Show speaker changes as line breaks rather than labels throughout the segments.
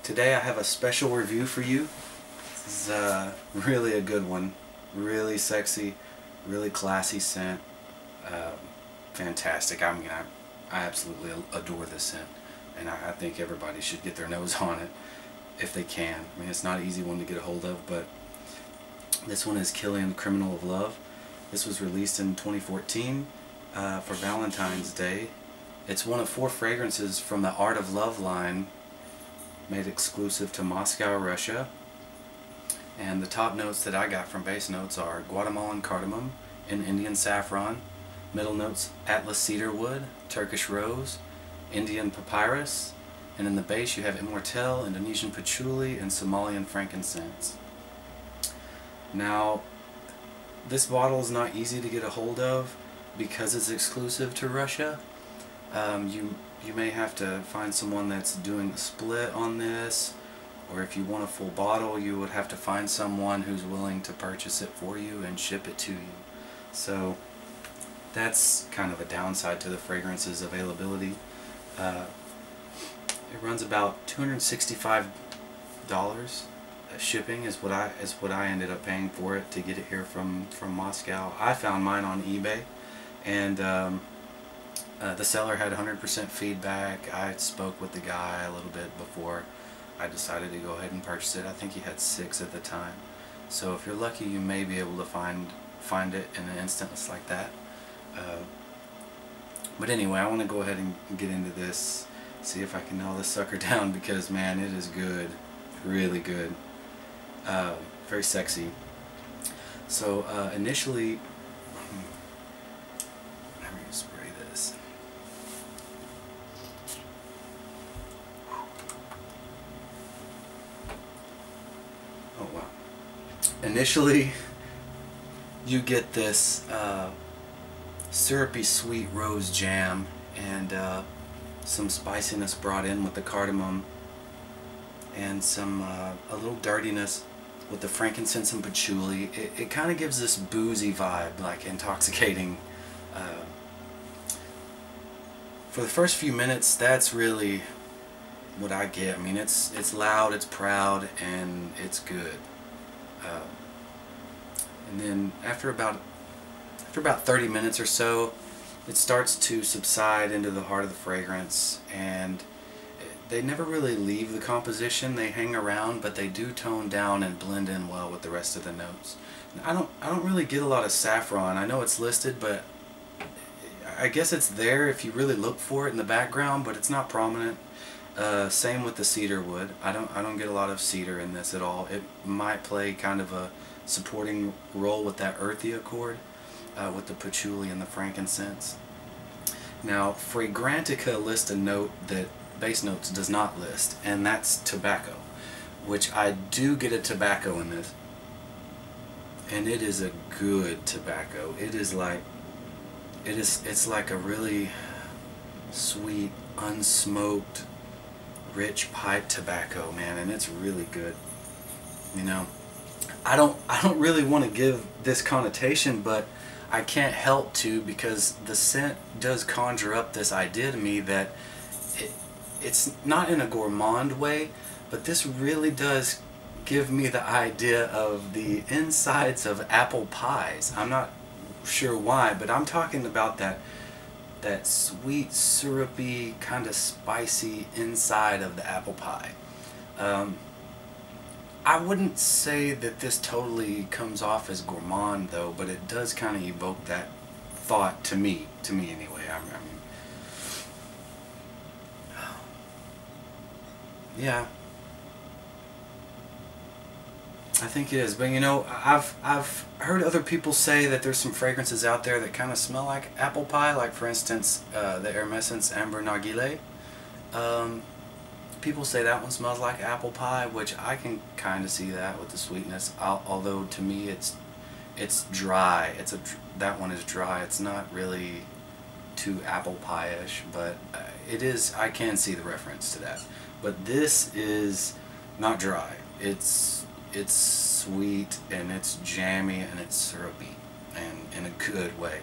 Today I have a special review for you. This is really a good one. Really sexy, really classy scent. Fantastic. I mean, I absolutely adore this scent, and I think everybody should get their nose on it if they can. I mean, it's not an easy one to get a hold of, but this one is Kilian, Criminal of Love. This was released in 2014 for Valentine's Day. It's one of 4 fragrances from the Art of Love line, made exclusive to Moscow, Russia. And the top notes that I got from base notes are Guatemalan cardamom and Indian saffron. Middle notes Atlas cedarwood, Turkish rose, Indian papyrus, and in the base you have immortelle, Indonesian patchouli, and Somalian frankincense. Now, this bottle is not easy to get a hold of because it's exclusive to Russia. You may have to find someone that's doing a split on this, or if you want a full bottle, you would have to find someone who's willing to purchase it for you and ship it to you. So that's kind of a downside to the fragrance's availability. It runs about $265. Shipping is what I ended up paying for it to get it here from Moscow. I found mine on eBay, and the seller had 100% feedback. I spoke with the guy a little bit before I decided to go ahead and purchase it. I think he had 6 at the time. So if you're lucky, you may be able to find it in an instance like that. But anyway, I want to go ahead and get into this, see if I can nail this sucker down, because man, it is good, really good, very sexy. So initially, let me spray this. Oh wow. Initially, you get this syrupy sweet rose jam and some spiciness brought in with the cardamom, and some a little dirtiness with the frankincense and patchouli. It kind of gives this boozy vibe, like intoxicating. For the first few minutes, that's really what I get. I mean, it's loud, it's proud, and it's good. And then after about 30 minutes or so, it starts to subside into the heart of the fragrance, and they never really leave the composition. They hang around, but they do tone down and blend in well with the rest of the notes. I don't really get a lot of saffron. I know it's listed, but I guess it's there if you really look for it in the background, but it's not prominent. Same with the cedarwood. I don't get a lot of cedar in this at all. It might play kind of a supporting role with that earthy accord, with the patchouli and the frankincense. Now, Fragrantica lists a note that base notes does not list, and that's tobacco, which I do get a tobacco in this, and it is a good tobacco. It's like a really sweet, unsmoked, rich pipe tobacco, man, and it's really good. You know, I don't really want to give this connotation, but I can't help to, because the scent does conjure up this idea to me that it's not in a gourmand way, but this really does give me the idea of the insides of apple pies. I'm not sure why, but I'm talking about that sweet, syrupy, kind of spicy inside of the apple pie. I wouldn't say that this totally comes off as gourmand though, but it does kind of evoke that thought to me anyway. I mean, yeah, I think it is. But you know, I've heard other people say that there's some fragrances out there that kind of smell like apple pie, like for instance the Hermescence Amber Narguilé. People say that one smells like apple pie, which I can kind of see that with the sweetness. Although to me it's dry. That one is dry. It's not really too apple pie-ish, but it is. I can see the reference to that. But this is not dry. It's sweet, and it's jammy, and it's syrupy, and in a good way.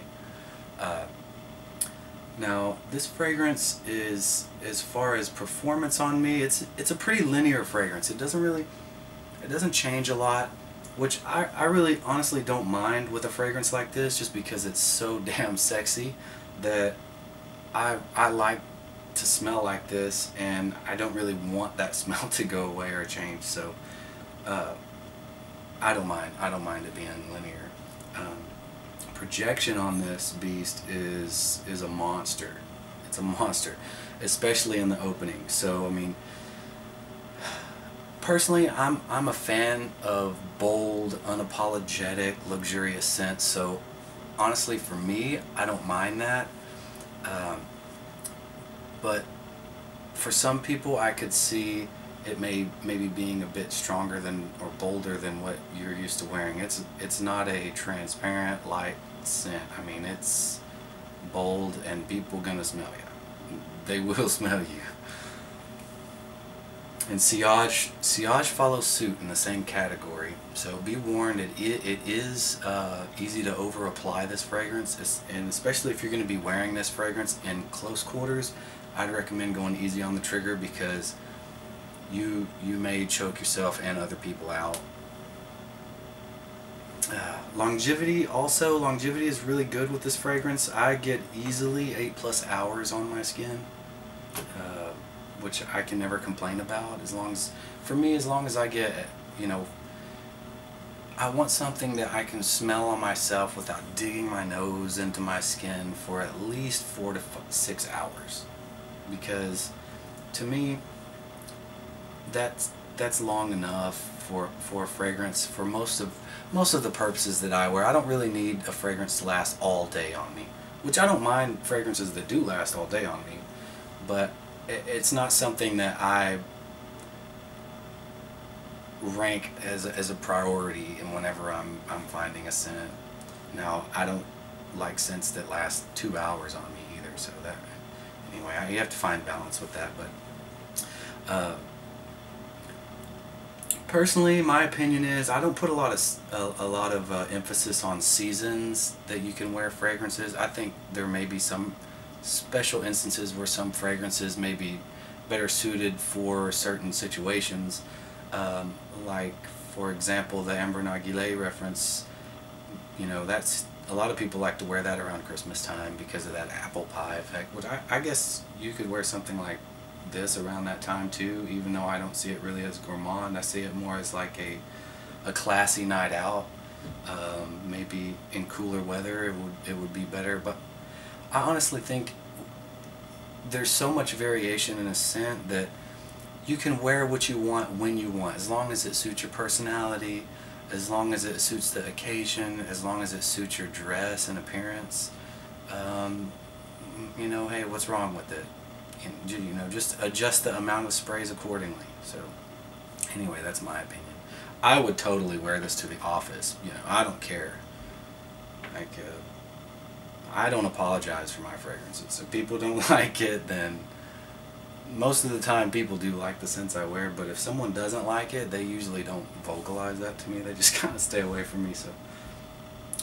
Now, this fragrance is, as far as performance on me, it's a pretty linear fragrance. It doesn't change a lot, which I really honestly don't mind with a fragrance like this, just because it's so damn sexy that I like to smell like this, and I don't really want that smell to go away or change. So I don't mind it being linear. Projection on this beast is a monster. It's a monster, especially in the opening. So I mean, personally, I'm a fan of bold, unapologetic, luxurious scents. So honestly, for me, I don't mind that. But for some people, I could see it maybe being a bit stronger than, or bolder than what you're used to wearing. It's not a transparent light scent. I mean, it's bold, and people gonna smell you. They will smell you. And Sillage follows suit in the same category. So be warned, it is easy to over apply this fragrance, and especially if you're going to be wearing this fragrance in close quarters, I'd recommend going easy on the trigger, because you may choke yourself and other people out. Longevity is really good with this fragrance. I get easily 8+ hours on my skin, which I can never complain about. For me, as long as I get, I want something that I can smell on myself without digging my nose into my skin for at least 4 to 6 hours, because to me that's long enough for a fragrance. For most of the purposes that I wear, I don't really need a fragrance to last all day on me, which I don't mind fragrances that do last all day on me, but it's not something that I rank as a priority and whenever I'm finding a scent. Now, I don't like scents that last 2 hours on me either, so that, anyway, you have to find balance with that. But personally, my opinion is I don't put a lot of emphasis on seasons that you can wear fragrances. I think there may be some special instances where some fragrances may be better suited for certain situations. Like, for example, the Amber Narguilé reference, that's, a lot of people like to wear that around Christmas time because of that apple pie effect, which I guess you could wear something like this around that time too, even though I don't see it really as gourmand. I see it more as like a classy night out. Maybe in cooler weather it would be better, but I honestly think there's so much variation in a scent that you can wear what you want when you want, as long as it suits your personality, as long as it suits the occasion, as long as it suits your dress and appearance. Hey, what's wrong with it? Just adjust the amount of sprays accordingly. So anyway, that's my opinion. I would totally wear this to the office. I don't care. Like, I don't apologize for my fragrances. If people don't like it, then most of the time people do like the scents I wear, but if someone doesn't like it, they usually don't vocalize that to me. They just kind of stay away from me. So,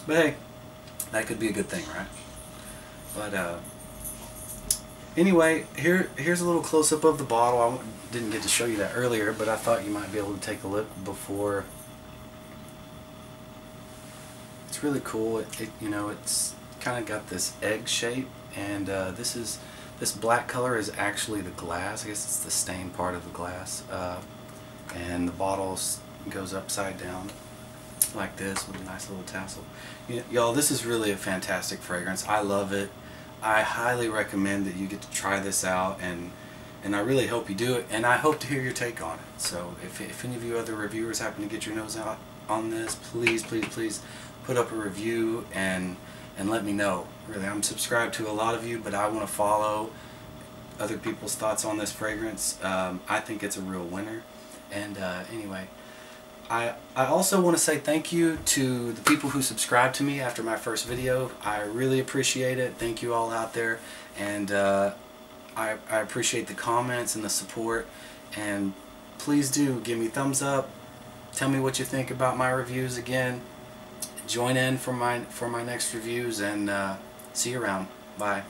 but hey, that could be a good thing, right? But anyway, here's a little close-up of the bottle. I didn't get to show you that earlier, but I thought you might be able to take a look before. It's really cool. It's kind of got this egg shape, and this black color is actually the glass. I guess it's the stained part of the glass, and the bottle goes upside down like this with a nice little tassel. Y'all, this is really a fantastic fragrance. I love it. I highly recommend that you get to try this out, and I really hope you do it, and I hope to hear your take on it. So if any of you other reviewers happen to get your nose out on this, please put up a review and let me know. Really, I'm subscribed to a lot of you, but I want to follow other people's thoughts on this fragrance. I think it's a real winner. And anyway, I also want to say thank you to the people who subscribed to me after my first video. I really appreciate it. Thank you all out there, and I appreciate the comments and the support. And please do give me thumbs up. Tell me what you think about my reviews. Again, join in for my next reviews, and see you around. Bye.